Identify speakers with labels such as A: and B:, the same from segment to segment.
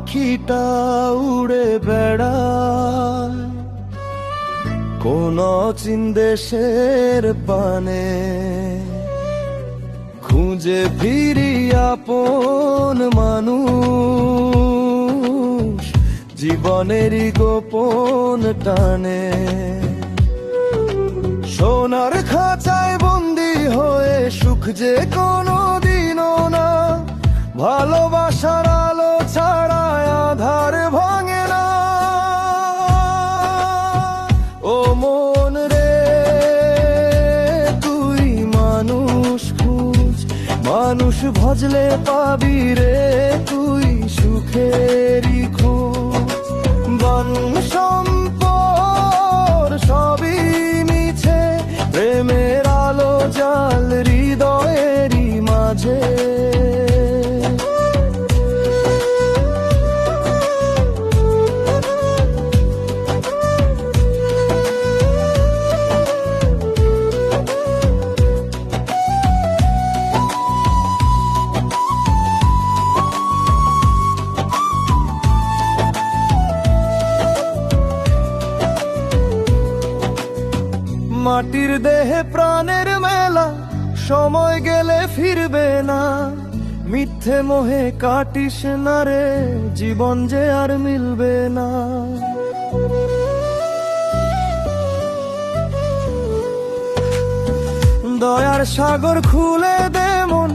A: পাখিটা উড়ে বেড়ায় কোন অচিন দেশের পানে, খুঁজে ফিরি আপন মানুষ জীবনেরই গোপন টানে। সোনার খাঁচায় বন্দি হয়ে সুখ যে কোনো দিনও না, ভালোবাসার আলো ছাড়া আধার ভাঙে না। ও মন রে তুই মানুষ খুঁজ, মানুষ ভজলে পাবি রে তুই সুখেরই খোঁজ। বন সম্পদ সবই মিছে, প্রেমের আলো জাল হৃদয়েরই মাঝে। মাটির দেহে প্রাণের মেলা, সময় গেলে ফিরবে না। মিথ্যে মোহে কাটিস না রে, জীবন যে আর মিলবে না। দয়ার সাগর খুলে দে মন,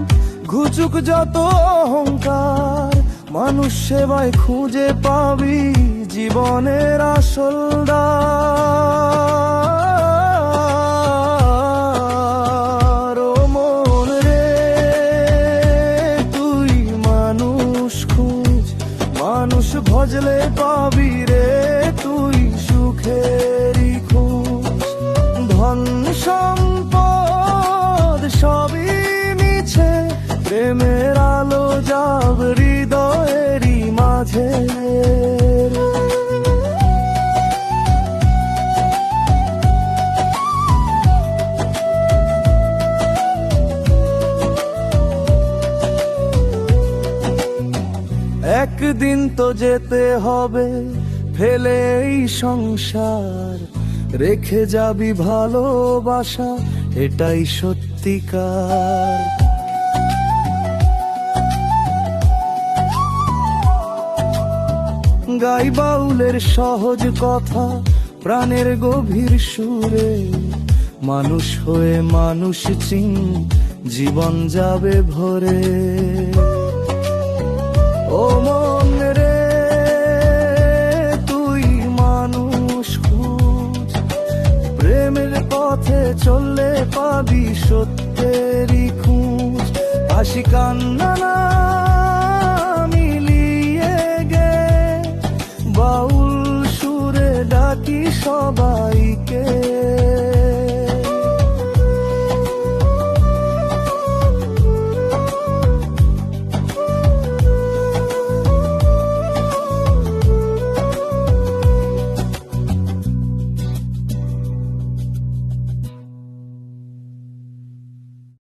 A: ঘুচুক যত অহংকার। মানুষ সেবায় খুঁজে পাবি জীবনের আসল দ্বার। ও মন রে তুই মানুষ খুঁজ, মানুষ ভজলে পাবি রে তুই সুখেরই খোঁজ। ধন সম্পদ সবই মিছে, প্রেমের আলো যাব হৃদয়েরই মাঝে। একদিন তো যেতে হবে ফেলে এই সংসার, রেখে যাবি ভালোবাসা এটাই সত্যিকার। গাই বাউলের সহজ কথা প্রাণের গভীর সুরে, মানুষ হয়ে মানুষ চিন জীবন যাবে ভরে। ও মন রে তুই মানুষ খুঁজ, প্রেমের পথে চললে পাবি সত্যেরই খুঁজ। হাসি কান্না না মিলিয়ে গে, বাউল সুরে ডাকি সবাইকে।